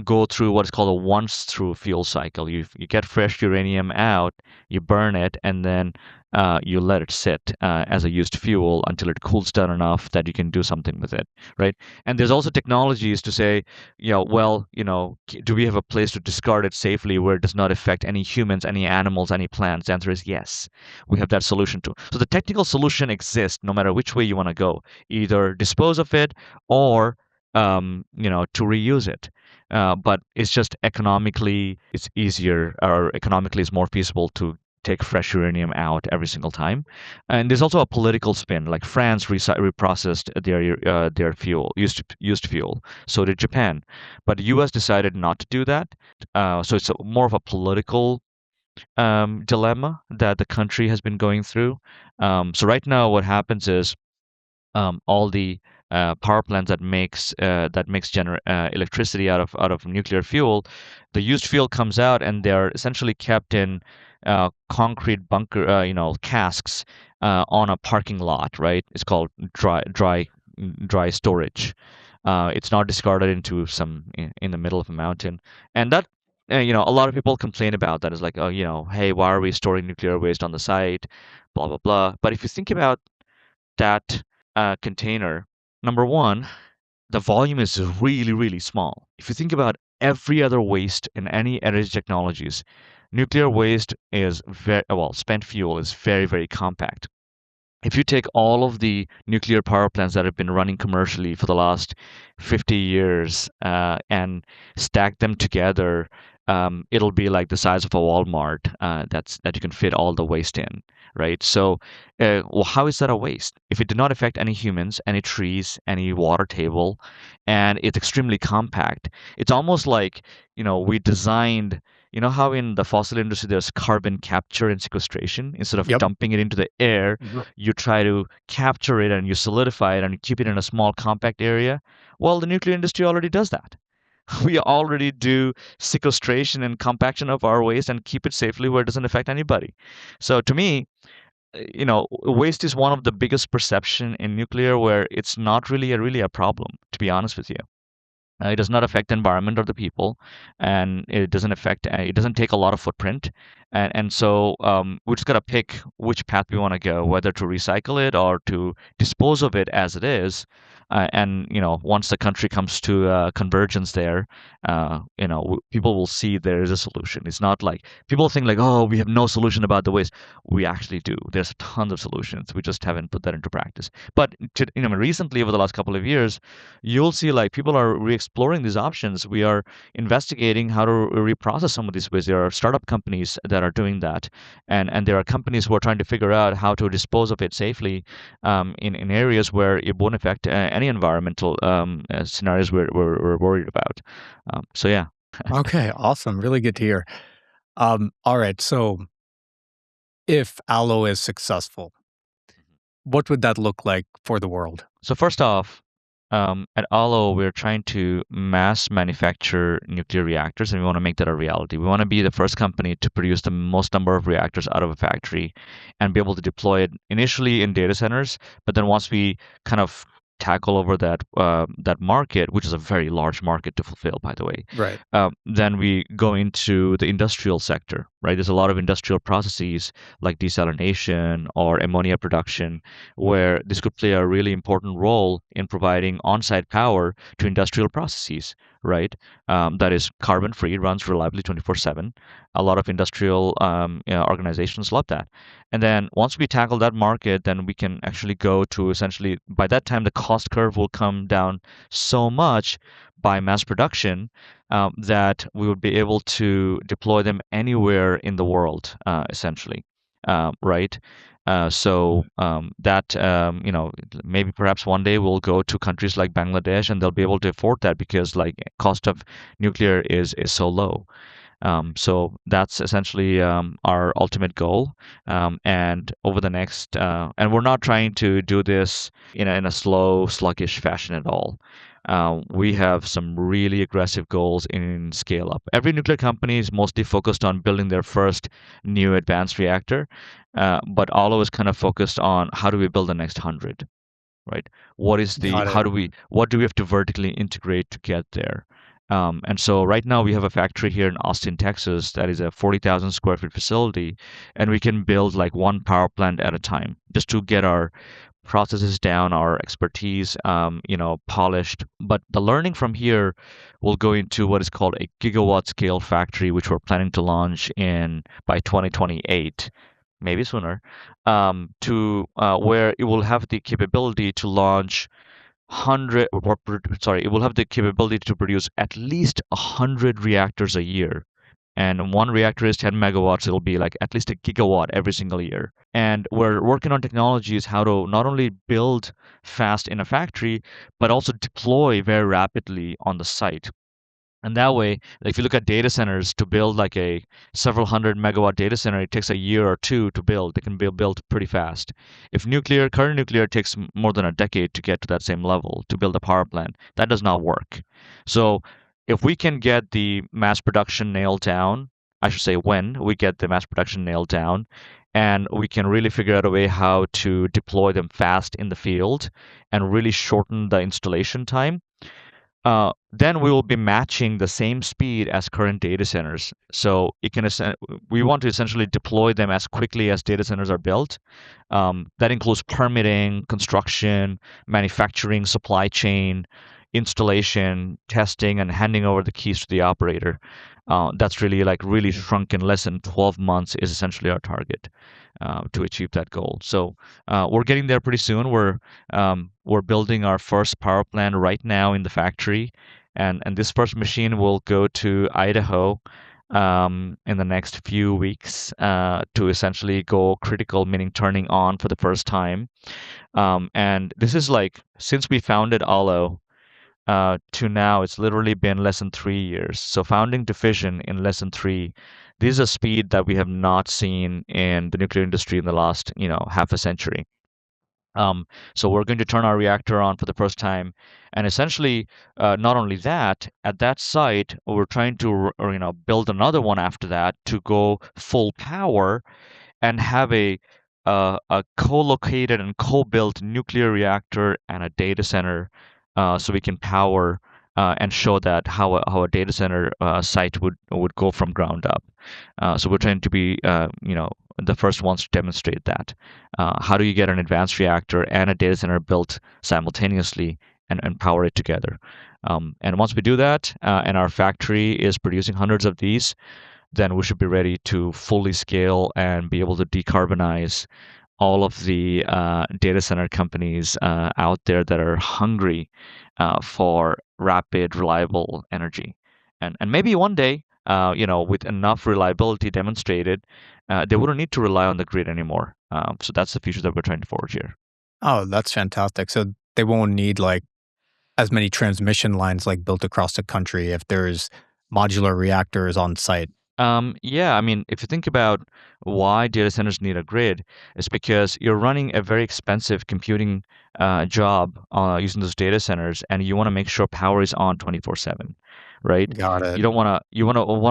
go through what is called a once through fuel cycle. You get fresh uranium out, you burn it, and then you let it sit as a used fuel until it cools down enough that you can do something with it, right? And there's also technologies to say, well, do we have a place to discard it safely where it does not affect any humans, any animals, any plants? The answer is yes. We have that solution too. So the technical solution exists no matter which way you want to go. Either dispose of it or to reuse it. But it's just economically, it's easier, or economically it's more feasible to take fresh uranium out every single time. And there's also a political spin. Like France reprocessed their fuel, used fuel. So did Japan, but the U.S. decided not to do that. So it's more of a political dilemma that the country has been going through. So right now, what happens is all the power plants that makes electricity out of nuclear fuel, the used fuel comes out and they're essentially kept in concrete bunker, casks on a parking lot, right? It's called dry storage. It's not discarded into in the middle of a mountain, and that. A lot of people complain about that. It's like, oh, hey, why are we storing nuclear waste on the site? Blah blah blah. But if you think about that container, number one, the volume is really, really small. If you think about every other waste in any energy technologies, nuclear waste is spent fuel is very, very compact. If you take all of the nuclear power plants that have been running commercially for the last 50 years and stack them together, it'll be like the size of a Walmart that you can fit all the waste in, right? So, well, how is that a waste? If it did not affect any humans, any trees, any water table, and it's extremely compact, it's almost like, we designed. You know how in the fossil industry there's carbon capture and sequestration? Instead of Yep. dumping it into the air, you try to capture it and you solidify it and you keep it in a small compact area. Well, the nuclear industry already does that. We already do sequestration and compaction of our waste and keep it safely where it doesn't affect anybody. So to me, waste is one of the biggest perception in nuclear where it's not really a problem, to be honest with you. It does not affect the environment or the people, and it doesn't take a lot of footprint, and so we just gotta pick which path we want to go, whether to recycle it or to dispose of it as it is. And once the country comes to convergence there, people will see there is a solution. It's not like people think like, oh, we have no solution about the waste. We actually do. There's tons of solutions. We just haven't put that into practice. But recently, over the last couple of years, you'll see like people are re-exploring these options. We are investigating how to reprocess some of these waste. There are startup companies that are doing that, and there are companies who are trying to figure out how to dispose of it safely in areas where it won't affect any environmental scenarios we're worried about. So yeah. Okay, awesome. Really good to hear. All right. So if Allo is successful, what would that look like for the world? So first off, at Aalo, we're trying to mass manufacture nuclear reactors, and we want to make that a reality. We want to be the first company to produce the most number of reactors out of a factory and be able to deploy it initially in data centers. But then once we kind of tackle over that market, which is a very large market to fulfill, by the way, Right. then we go into the industrial sector, right? There's a lot of industrial processes like desalination or ammonia production where this could play a really important role in providing on-site power to industrial processes, right? That is carbon-free, runs reliably 24/7. A lot of industrial organizations love that. And then once we tackle that market, then we can actually go to essentially, by that time, the cost curve will come down so much by mass production that we would be able to deploy them anywhere in the world, essentially, right? That maybe perhaps one day we'll go to countries like Bangladesh and they'll be able to afford that because like cost of nuclear is so low. So that's essentially our ultimate goal. And over the next, and we're not trying to do this in a slow, sluggish fashion at all. We have some really aggressive goals in scale up. Every nuclear company is mostly focused on building their first new advanced reactor, but Allo is kind of focused on how do we build the next 100, right? Got it. What do we have to vertically integrate to get there? And so right now we have a factory here in Austin, Texas, that is a 40,000 square feet facility, and we can build like one power plant at a time just to get our processes down, our expertise, polished. But the learning from here will go into what is called a gigawatt scale factory, which we're planning to launch in by 2028, maybe sooner, to where it will have the capability to launch 100 or sorry, it will have the capability to produce at least 100 reactors a year. And one reactor is 10 megawatts, it'll be like at least a gigawatt every single year. And we're working on technologies how to not only build fast in a factory, but also deploy very rapidly on the site. And that way, if you look at data centers, to build like a several hundred megawatt data center, it takes a year or two to build. They can be built pretty fast. If current nuclear takes more than a decade to get to that same level to build a power plant, that does not work. So if we can get the mass production nailed down, I should say when we get the mass production nailed down, and we can really figure out a way how to deploy them fast in the field and really shorten the installation time, then we will be matching the same speed as current data centers. So we want to essentially deploy them as quickly as data centers are built. That includes permitting, construction, manufacturing, supply chain, installation, testing, and handing over the keys to the operator. That's really shrunk in less than 12 months is essentially our target to achieve that goal. So we're getting there pretty soon. We're building our first power plant right now in the factory, and this first machine will go to Idaho in the next few weeks to essentially go critical, meaning turning on for the first time. And this is like since we founded Aalo to now, it's literally been less than 3 years. So founding to fission in less than three. This is a speed that we have not seen in the nuclear industry in the last, half a century. So we're going to turn our reactor on for the first time, and essentially, not only that, at that site, we're trying to, build another one after that to go full power and have a co-located and co-built nuclear reactor and a data center, so we can power and show that how a data center site would go from ground up. So we're trying to be the first ones to demonstrate that. How do you get an advanced reactor and a data center built simultaneously and power it together? And once we do that, and our factory is producing hundreds of these, then we should be ready to fully scale and be able to decarbonize all of the data center companies out there that are hungry for rapid, reliable energy. And maybe one day, with enough reliability demonstrated, they wouldn't need to rely on the grid anymore. So that's the future that we're trying to forge here. Oh, that's fantastic. So they won't need like as many transmission lines like built across the country if there's modular reactors on site. Yeah, I mean, if you think about why data centers need a grid, it's because you're running a very expensive computing job using those data centers, and you want to make sure power is on 24/7, right? Got it. You don't want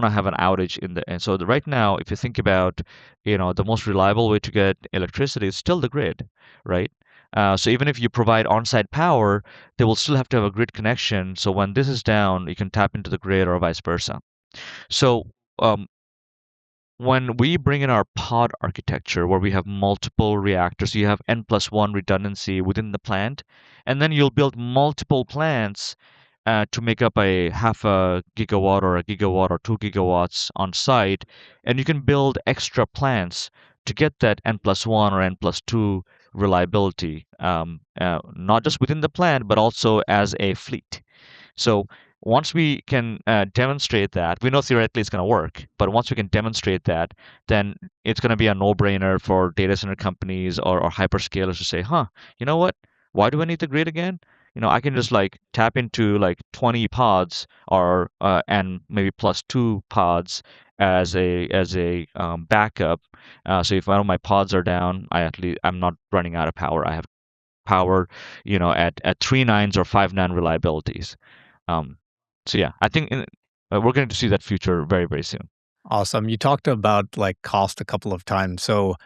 to have an outage in the. And so right now, if you think about, the most reliable way to get electricity is still the grid, right? So even if you provide on-site power, they will still have to have a grid connection. So when this is down, you can tap into the grid or vice versa. So um, when we bring in our pod architecture where we have multiple reactors, you have N+1 redundancy within the plant, and then you'll build multiple plants to make up a half a gigawatt or a gigawatt or 2 gigawatts on site, and you can build extra plants to get that N+1 or N+2 reliability, not just within the plant, but also as a fleet. So once we can demonstrate that, we know theoretically it's going to work, but once we can demonstrate that, then it's going to be a no-brainer for data center companies or hyperscalers to say, huh, you know what? Why do I need the grid again? I can just like tap into like 20 pods or and maybe plus two pods as a backup. So if one of my pods are down, I'm not running out of power. I have power, at 3 nines or 5 9 reliabilities. Um, so yeah, I think we're going to see that future very, very soon. Awesome. You talked about like cost a couple of times. So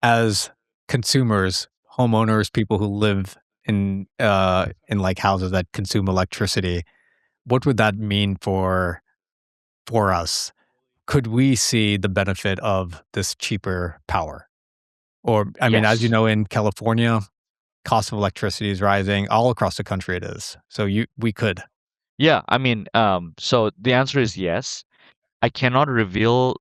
as consumers, homeowners, people who live in like houses that consume electricity, what would that mean for us? Could we see the benefit of this cheaper power? Or I mean, as you Yes. know, in California, cost of electricity is rising. All across the country it is. So we could. Yeah, I mean, so the answer is yes. I cannot reveal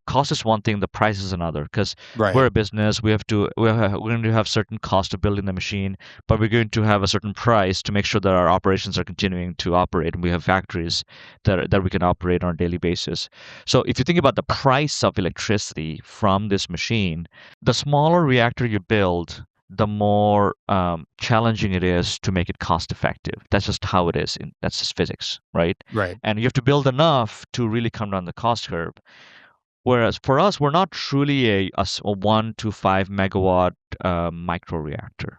cost is one thing, the price is another. Because we're Right. a business, we're going to have certain cost of building the machine, but we're going to have a certain price to make sure that our operations are continuing to operate, and we have factories that we can operate on a daily basis. So if you think about the price of electricity from this machine, the smaller reactor you build, the more challenging it is to make it cost effective. That's just how it is. That's just physics, right? Right. And you have to build enough to really come down the cost curve. Whereas for us, we're not truly a 1 to 5 megawatt microreactor,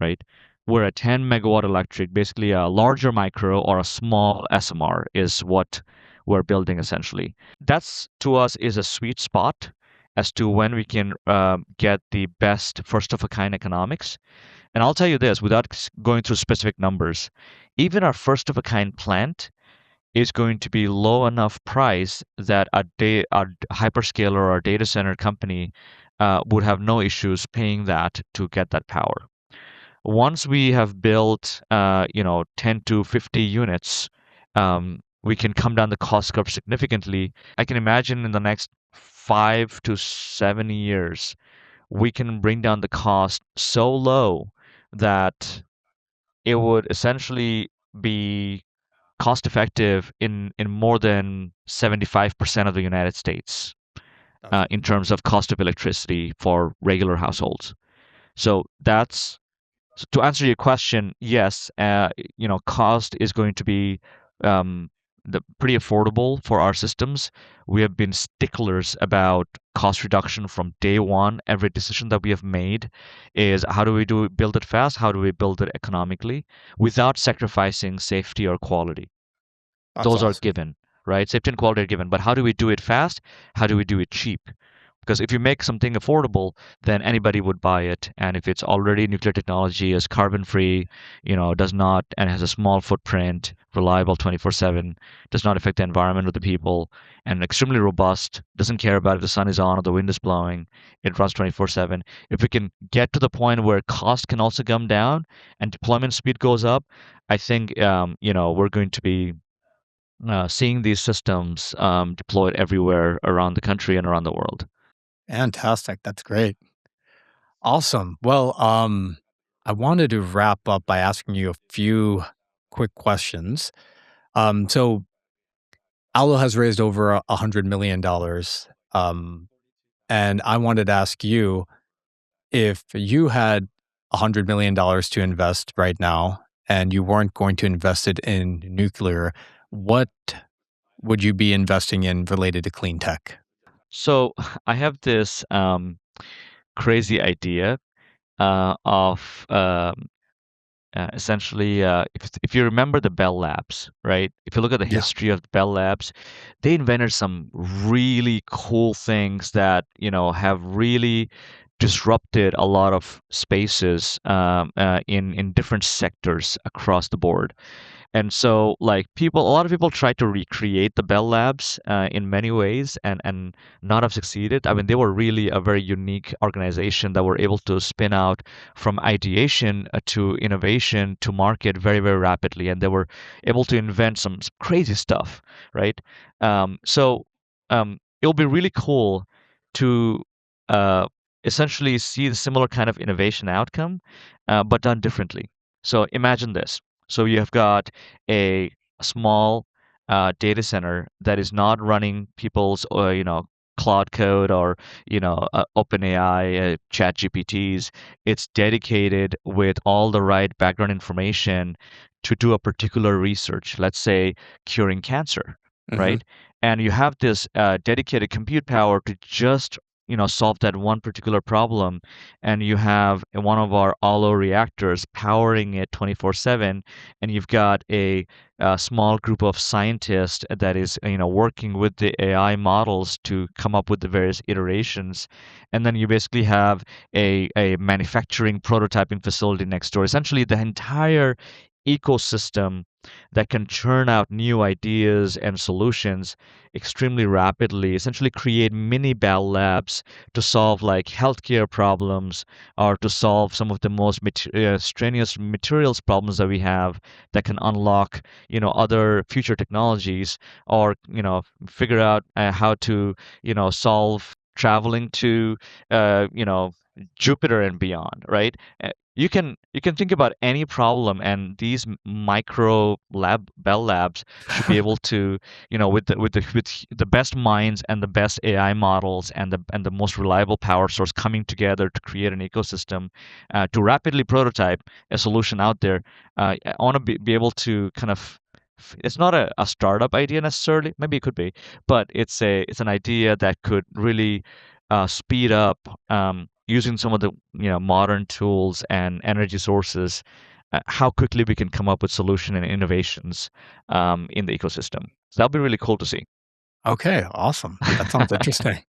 right? We're a 10 megawatt electric, basically a larger micro or a small SMR is what we're building essentially. That's to us is a sweet spot as to when we can get the best first of a kind economics. And I'll tell you this without going through specific numbers, even our first of a kind plant is going to be low enough price that a hyperscaler or a data center company would have no issues paying that to get that power. Once we have built, 10 to 50 units, we can come down the cost curve significantly. I can imagine in the next 5 to 7 years, we can bring down the cost so low that it would essentially be cost effective in more than 75% of the United States That's in terms of cost of electricity for regular households. So that's so to answer your question, yes, cost is going to be um, pretty affordable for our systems. We have been sticklers about cost reduction from day one. Every decision that we have made is how do we build it fast? How do we build it economically without sacrificing safety or quality? that's Those are awesome. given, right? Safety and quality are given. But how do we do it fast? How do we do it cheap? Because if you make something affordable, then anybody would buy it. And if it's already nuclear technology, is carbon free, does not and has a small footprint, reliable 24/7, does not affect the environment or the people, and extremely robust, doesn't care about if the sun is on or the wind is blowing, it runs 24/7. If we can get to the point where cost can also come down and deployment speed goes up, I think we're going to be seeing these systems deployed everywhere around the country and around the world. Fantastic. That's great. Awesome. Well, I wanted to wrap up by asking you a few quick questions. So Allo has raised over $100 million. And I wanted to ask you if you had $100 million to invest right now and you weren't going to invest it in nuclear, what would you be investing in related to clean tech? So I have this crazy idea of essentially, if you remember the Bell Labs, right? If you look at the Yeah. history of the Bell Labs, they invented some really cool things that have really disrupted a lot of spaces in different sectors across the board. And so, like a lot of people try to recreate the Bell Labs in many ways, and not have succeeded. I mean, they were really a very unique organization that were able to spin out from ideation to innovation to market very, very rapidly, and they were able to invent some crazy stuff, right? It'll be really cool to uh, essentially see the similar kind of innovation outcome, but done differently. So imagine this. So you have got a small data center that is not running people's, cloud code or, OpenAI, chat GPTs. It's dedicated with all the right background information to do a particular research, let's say curing cancer, Hmm. right? And you have this dedicated compute power to just solve that one particular problem, and you have one of our Aalo reactors powering it 24/7, and you've got a small group of scientists that is working with the AI models to come up with the various iterations, and then you basically have a manufacturing prototyping facility next door. Essentially, the entire ecosystem that can churn out new ideas and solutions extremely rapidly, essentially create mini Bell Labs to solve like healthcare problems or to solve some of the most strenuous materials problems that we have that can unlock, other future technologies or, figure out how to, solve traveling to, Jupiter and beyond, right? you can think about any problem, and these micro Bell Labs should be able to, with the best minds and the best AI models and the most reliable power source coming together to create an ecosystem, to rapidly prototype a solution out there. I want to be able to kind of, it's not a startup idea necessarily, maybe it could be, but it's an idea that could really speed up, using some of the modern tools and energy sources, how quickly we can come up with solution and innovations in the ecosystem. So that'll be really cool to see. Okay, awesome. That sounds interesting.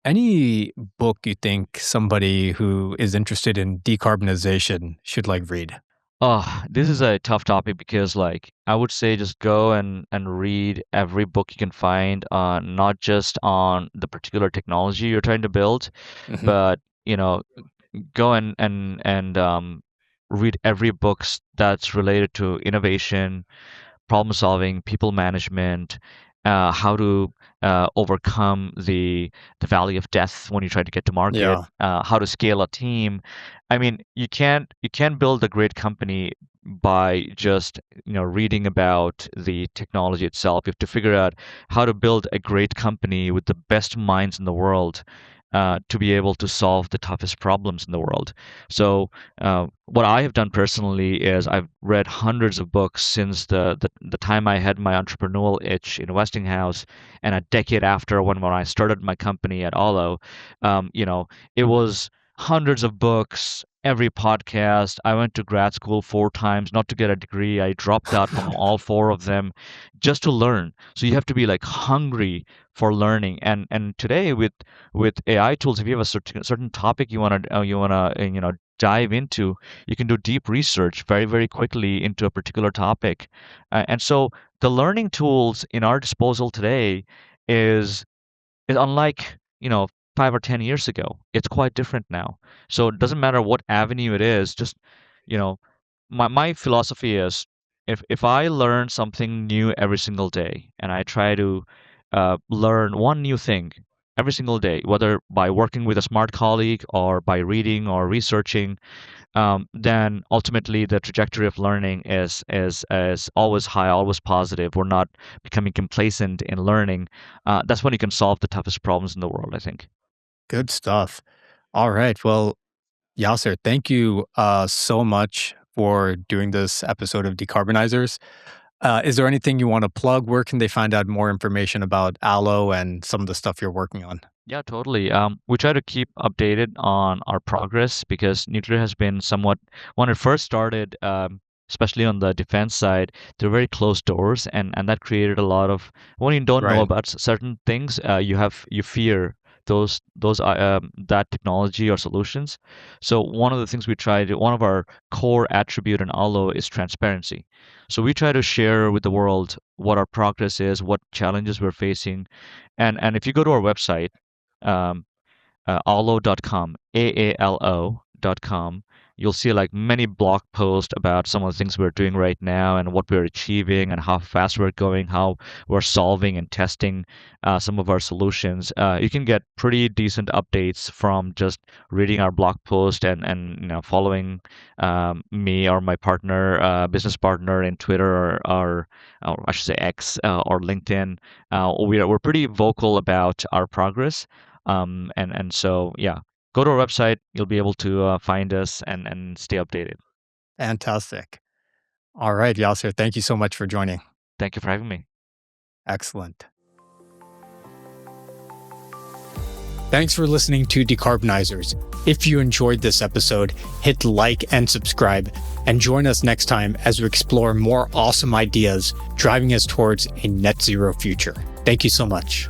Any book you think somebody who is interested in decarbonization should read? Oh, this is a tough topic because, I would say just go and read every book you can find, not just on the particular technology you're trying to build, Hmm. but go and read every book that's related to innovation, problem solving, people management, how to overcome the valley of death when you try to get to market, Yeah. how to scale a team. I mean, you can't build a great company by just reading about the technology itself. You have to figure out how to build a great company with the best minds in the world, to be able to solve the toughest problems in the world. So what I have done personally is I've read hundreds of books since the time I had my entrepreneurial itch in Westinghouse, and a decade after when I started my company at Aalo. It was hundreds of books, every podcast. I went to grad school 4 times, not to get a degree. I dropped out from all 4 of them just to learn. So you have to be hungry for learning. And today with AI tools, if you have a certain topic you want to dive into, you can do deep research very, very quickly into a particular topic. And so the learning tools in our disposal today is unlike 5 or 10 years ago. It's quite different now. So it doesn't matter what avenue it is. Just you know, my philosophy is, if I learn something new every single day, and I try to learn one new thing every single day, whether by working with a smart colleague or by reading or researching, then ultimately the trajectory of learning is always high, always positive. We're not becoming complacent in learning. That's when you can solve the toughest problems in the world, I think. Good stuff. All right. Well, Yasir, thank you so much for doing this episode of Decarbonizers. Is there anything you want to plug? Where can they find out more information about Allo and some of the stuff you're working on? Yeah, totally. We try to keep updated on our progress because nuclear has been somewhat, when it first started, especially on the defense side, there were very closed doors, and that created a lot of, when you don't know Right. about certain things, you fear that technology or solutions. So one of the things one of our core attribute in Allo is transparency. So we try to share with the world what our progress is, what challenges we're facing, and if you go to our website, um, aalo.com, aalo.com, you'll see many blog posts about some of the things we're doing right now and what we're achieving and how fast we're going, how we're solving and testing some of our solutions. You can get pretty decent updates from just reading our blog post and following me or my partner, business partner in Twitter or I should say X, or LinkedIn. We're pretty vocal about our progress. And so, yeah, go to our website. You'll be able to find us and stay updated. Fantastic. All right, Yasir, thank you so much for joining. Thank you for having me. Excellent. Thanks for listening to Decarbonizers. If you enjoyed this episode, hit like and subscribe, and join us next time as we explore more awesome ideas driving us towards a net zero future. Thank you so much.